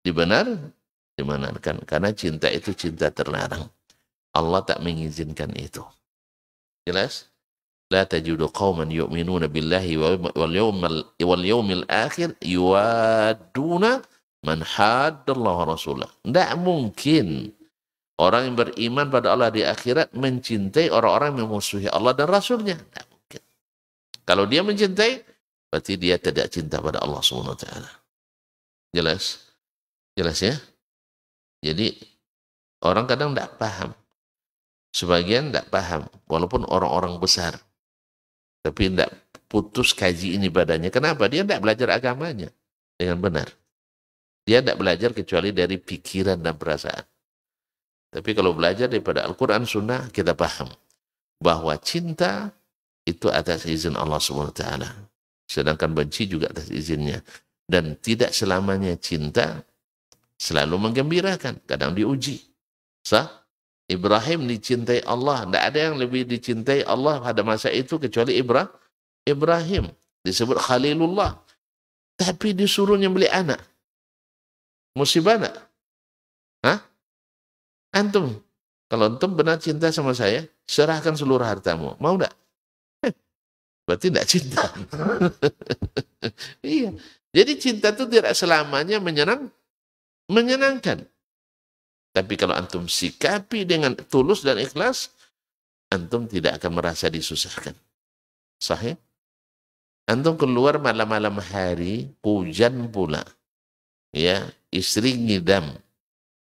dibenarkan. Karena cinta itu cinta terlarang. Allah tak mengizinkan itu. Jelas? La tajidu qauman yu'minuna billahi wal yawmil akhir yuwadduna man haddallaha wa rasulah. Tidak mungkin orang yang beriman pada Allah di akhirat mencintai orang-orang yang memusuhi Allah dan Rasulnya. Tidak mungkin. Kalau dia mencintai, berarti dia tidak cinta pada Allah Subhanahu wa ta'ala. Jelas? Jelas ya? Jadi orang kadang tidak paham. Sebagian tidak paham, walaupun orang-orang besar. Tapi tidak putus kaji ini badannya. Kenapa? Dia tidak belajar agamanya dengan benar. Dia tidak belajar kecuali dari pikiran dan perasaan. Tapi kalau belajar daripada Al-Quran Sunnah, kita paham bahwa cinta itu atas izin Allah SWT. Sedangkan benci juga atas izinnya. Dan tidak selamanya cinta selalu menggembirakan. Kadang diuji. Ibrahim dicintai Allah. Tidak ada yang lebih dicintai Allah pada masa itu kecuali Ibrahim. Disebut Khalilullah. Tapi disuruh nyembelih anak. Musibah enggak? Hah? Antum. Kalau antum benar cinta sama saya, serahkan seluruh hartamu. Mau enggak? Berarti tidak cinta. Iya. Jadi cinta itu tidak selamanya menyenangkan. Tapi kalau antum sikapi dengan tulus dan ikhlas, antum tidak akan merasa disusahkan. Sahih? Antum keluar malam-malam hari, hujan pula. Ya, istri ngidam,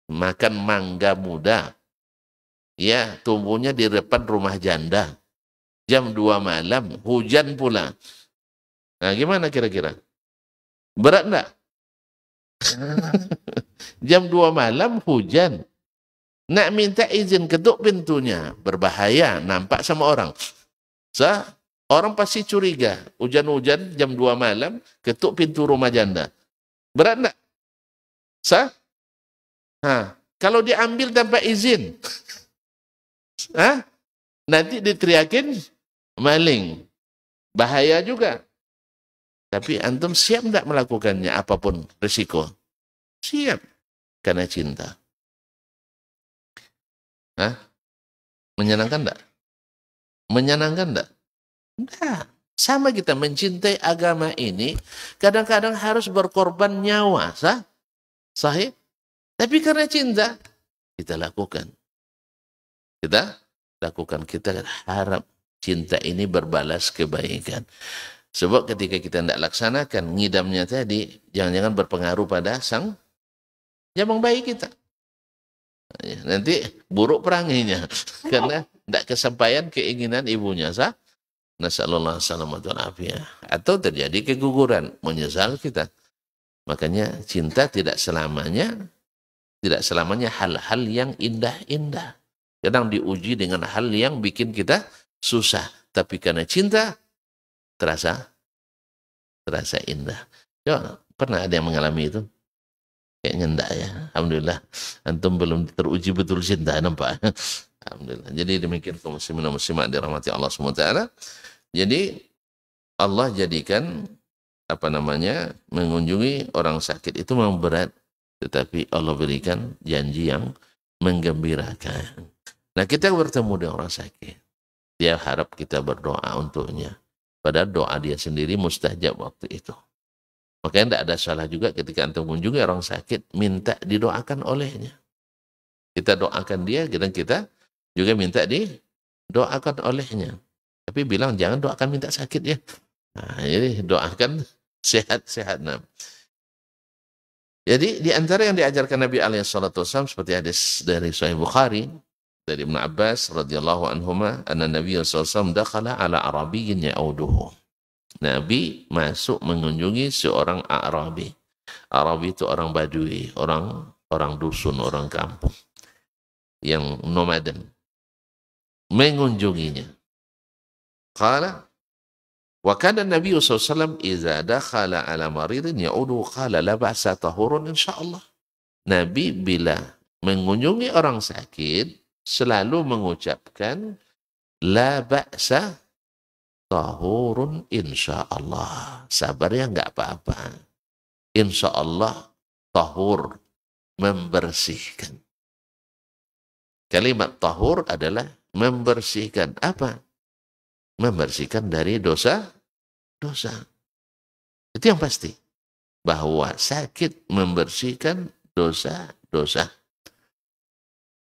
makan mangga muda. Ya, tumbuhnya di depan rumah janda. Jam 2 malam, hujan pula. Nah, gimana kira-kira? Berat enggak? Jam 2 malam hujan. Nak minta izin ketuk pintunya. Berbahaya, nampak sama orang. Orang pasti curiga. Hujan-hujan jam 2 malam, ketuk pintu rumah janda. Berat enggak? Kalau diambil tanpa izin. Nanti diteriakin maling. Bahaya juga. Tapi antum siap enggak melakukannya apapun risiko? Siap. Karena cinta. Menyenangkan enggak? Menyenangkan enggak? Enggak. Sama kita mencintai agama ini, kadang-kadang harus berkorban nyawa. Sahih? Tapi karena cinta, kita lakukan. Kita lakukan. Kita harap cinta ini berbalas kebaikan. Sebab ketika kita tidak laksanakan ngidamnya tadi, jangan-jangan berpengaruh pada yang baik kita. Nanti buruk peranginya. Karena tidak kesampaian keinginan ibunya. Nasallallahu salamatu alafiyah. Atau terjadi keguguran. Menyesal kita. Makanya cinta tidak selamanya hal-hal yang indah-indah. Kadang diuji dengan hal yang bikin kita susah. Tapi karena cinta, terasa indah. Ya, pernah ada yang mengalami itu? Kayaknya enggak ya. Alhamdulillah. Antum belum teruji betul cinta, nampak? Alhamdulillah. Jadi demikian kaum muslimin dan muslimat dirahmati Allah SWT. Jadi Allah jadikan mengunjungi orang sakit itu memang berat, tetapi Allah berikan janji yang menggembirakan. Nah, kita bertemu dengan orang sakit. Dia harap kita berdoa untuknya. Padahal doa dia sendiri mustajab waktu itu. Makanya tidak ada salah juga ketika antum mengunjungi orang sakit, minta didoakan olehnya. Kita doakan dia, dan kita juga minta didoakan olehnya. Tapi bilang jangan doakan minta sakit ya. Nah, jadi doakan sehat-sehat. Nah. Jadi di antara yang diajarkan Nabi SAW seperti hadis dari Sahih Bukhari dari Ibnu Abbas radhiyallahu anhuma, anna Nabi SAW dakhala ala Arabiyyin ya'uduhu. Nabi masuk mengunjungi seorang Arabi. Arabi itu orang Badui, orang dusun, orang kampung yang nomaden. Mengunjunginya. Qala wa kana Nabi SAW idza dakhala ala maridin ya'udu qala la ba'sa tahurun insyaallah. Nabi bila mengunjungi orang sakit selalu mengucapkan la ba'sa tahurun insyaallah. Sabar ya, enggak apa-apa. Insyaallah tahur, membersihkan. Kalimat tahur adalah membersihkan apa? Membersihkan dari dosa. Itu yang pasti. Bahwa sakit membersihkan dosa-dosa.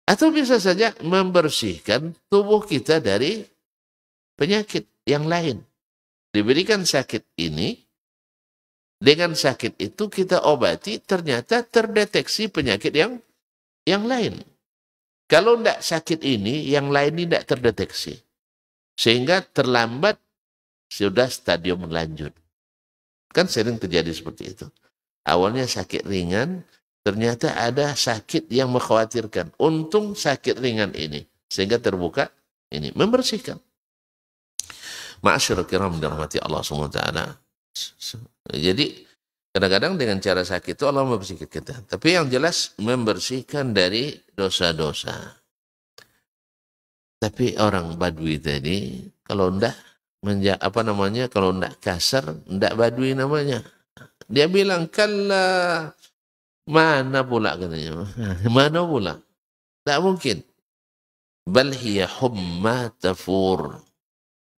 Atau bisa saja membersihkan tubuh kita dari penyakit yang lain. Diberikan sakit ini, dengan sakit itu kita obati, ternyata terdeteksi penyakit yang lain. Kalau tidak sakit ini, yang lain ini tidak terdeteksi. Sehingga terlambat, sudah stadium lanjut. Kan sering terjadi seperti itu. Awalnya sakit ringan, ternyata ada sakit yang mengkhawatirkan. Untung sakit ringan ini. Sehingga terbuka ini. Membersihkan. Ma'asyirul kiram dirahmati Allah SWT. Jadi, kadang-kadang dengan cara sakit itu Allah membersihkan kita. Tapi yang jelas, membersihkan dari dosa-dosa. Tapi orang Badui tadi, kalau enggak, kalau enggak kasar, enggak Badui namanya. Dia bilang, kalla, mana pula katanya. Mana pula? Tak mungkin. Bal hiya humma tafur.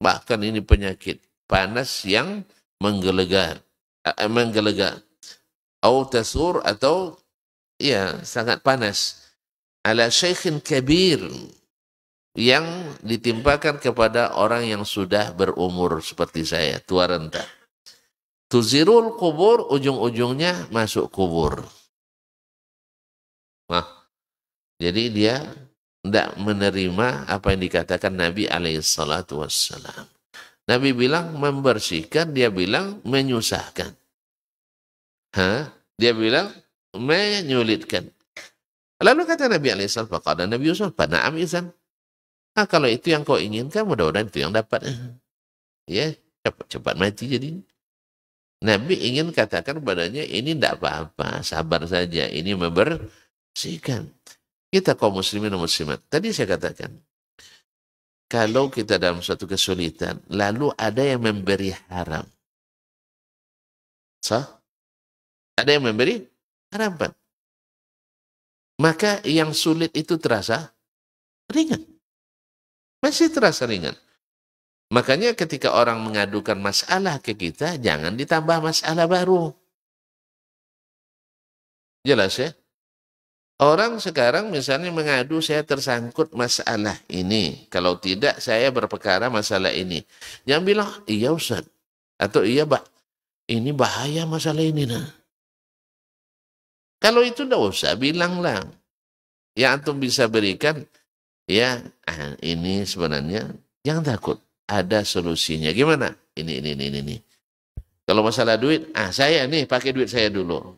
Bahkan ini penyakit panas yang menggelegar. Atau tasur, atau ya sangat panas. Ala syaikhin kabir. Yang ditimpakan kepada orang yang sudah berumur seperti saya, tua renta. Tuzirul kubur, ujung-ujungnya masuk kubur. Nah, jadi dia tidak menerima apa yang dikatakan Nabi SAW. Nabi bilang membersihkan, dia bilang menyusahkan. Dia bilang menyulitkan. Lalu kata Nabi SAW, faqala Nabi SAW, na'am izan. Nah, kalau itu yang kau inginkan, mudah-mudahan itu yang dapat. Ya, cepat-cepat mati jadi. Nabi ingin katakan padanya, ini tidak apa-apa, sabar saja, ini membersihkan. Kita kaum muslimin dan muslimat, tadi saya katakan, kalau kita dalam suatu kesulitan, lalu ada yang memberi haram. Ada yang memberi harapan. Maka yang sulit itu terasa ringan. Masih terasa ringan. Makanya ketika orang mengadukan masalah ke kita, jangan ditambah masalah baru. Jelas ya? Orang sekarang misalnya mengadu, saya tersangkut masalah ini. Kalau tidak, saya berperkara masalah ini. Jangan bilang, iya Ustaz. Atau iya ini bahaya masalah ini. Nah. Kalau itu tidak usah, bilanglah. Yang antum bisa berikan, ya, ini sebenarnya jangan takut, ada solusinya. Gimana? Ini. Kalau masalah duit, saya nih pakai duit saya dulu.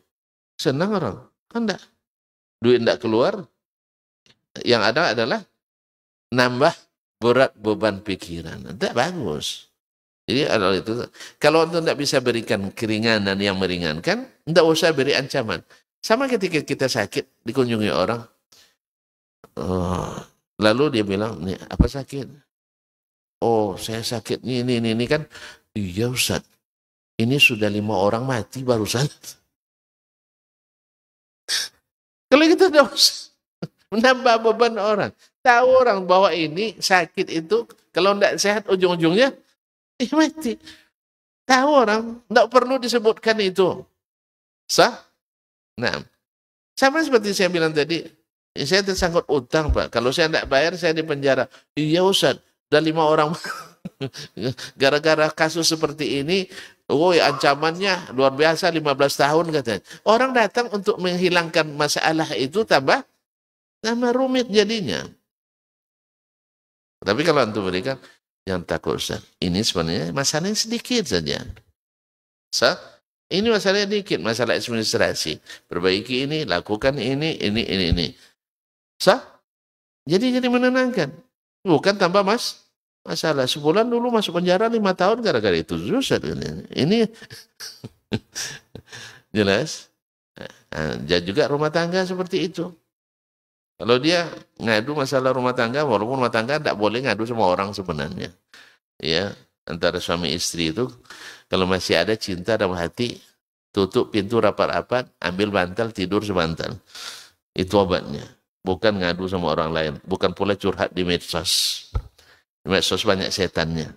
Senang orang, kan enggak. Duit enggak keluar, yang ada adalah nambah berat beban pikiran. Tidak bagus. Jadi kalau antum tidak bisa berikan keringanan yang meringankan, tidak usah beri ancaman. Sama ketika kita sakit, dikunjungi orang, lalu dia bilang, nih apa sakit? Oh, saya sakit ini kan. Iya Ustaz, ini sudah 5 orang mati barusan. Kalau kita tidak usah menambah beban orang. Tahu orang bahwa ini sakit itu Kalau tidak sehat ujung-ujungnya mati. Tahu orang, tidak perlu disebutkan itu. Sah? Nah, sama seperti saya bilang tadi, saya tersangkut utang Pak. Kalau saya tidak bayar, saya di penjara. Iya Ustaz, ada 5 orang. Gara-gara kasus seperti ini, ancamannya luar biasa 15 tahun katanya. Orang datang untuk menghilangkan masalah itu tambah rumit jadinya. Tapi kalau antum berikan, jangan takut Ustaz. Ini sebenarnya masalahnya sedikit saja. Ini masalahnya dikit, masalah administrasi. Perbaiki ini, lakukan ini. Jadi menenangkan. Bukan tambah masalah. Sebulan dulu masuk penjara 5 tahun gara-gara itu. Ustaz, ini jelas. Nah, juga rumah tangga seperti itu. Kalau dia ngadu masalah rumah tangga, walaupun rumah tangga tidak boleh ngadu sama orang sebenarnya. Ya, antara suami istri itu, kalau masih ada cinta dalam hati, tutup pintu rapat-rapat, ambil bantal, tidur sebantal. Itu obatnya. Bukan ngadu sama orang lain. Bukan pula curhat di medsos. Di medsos banyak setannya.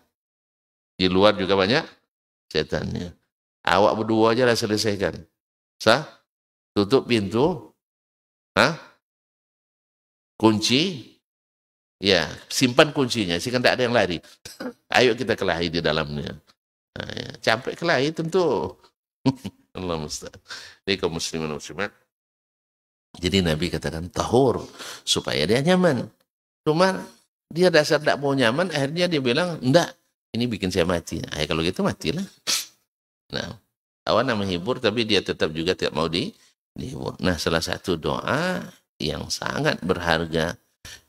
Di luar juga banyak setannya. Awak berdua aja lah selesaikan. Tutup pintu. Kunci. Ya, simpan kuncinya. Sehingga tidak ada yang lari. Ayo kita kelahi di dalamnya. Nah, ya. Sampai kelahi tentu. Allah musta'an. Ini kaum muslimin muslimat. Jadi Nabi katakan tahur supaya dia nyaman. Cuma dia dasar tidak mau nyaman, akhirnya dia bilang, enggak, ini bikin saya mati. Nah, kalau gitu matilah. Nah, awan menghibur, tapi dia tetap juga tidak mau dihibur. Nah, salah satu doa yang sangat berharga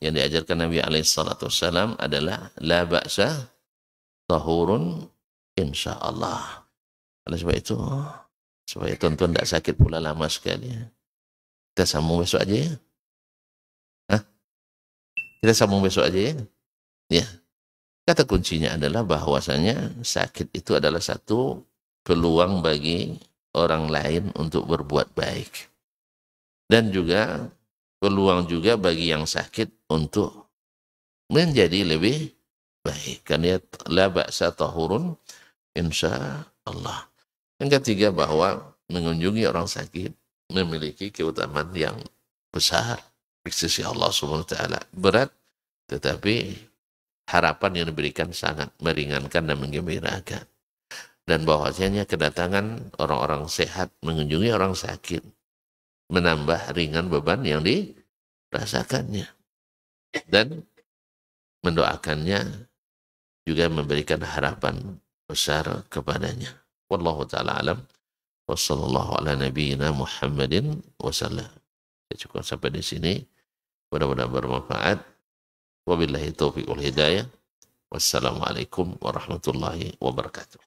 yang diajarkan Nabi SAW adalah la ba'sa tahurun insyaallah. Oleh sebab itu, supaya tuan-tuan tidak sakit pula lama sekali. Kita sambung besok aja ya. Kita sambung besok aja ya. Ya. Kata kuncinya adalah bahwasanya sakit itu adalah satu peluang bagi orang lain untuk berbuat baik. Dan juga peluang juga bagi yang sakit untuk menjadi lebih baik. Karena la ba'sa tahurun insyaallah. Yang ketiga bahwa mengunjungi orang sakit memiliki keutamaan yang besar di sisi Allah Subhanahu wa taala. Berat tetapi harapan yang diberikan sangat meringankan dan menggembirakan. Dan bahwasanya kedatangan orang-orang sehat mengunjungi orang sakit menambah ringan beban yang dirasakannya. Dan mendoakannya juga memberikan harapan besar kepadanya. Wallahu ta'ala alam. Wassallallahu ala nabiyyina Muhammadin wasallam. Saya cukup sampai di sini. Mudah-mudahan bermanfaat. Wabillahi taufiq wal hidayah. Wassalamualaikum warahmatullahi wabarakatuh.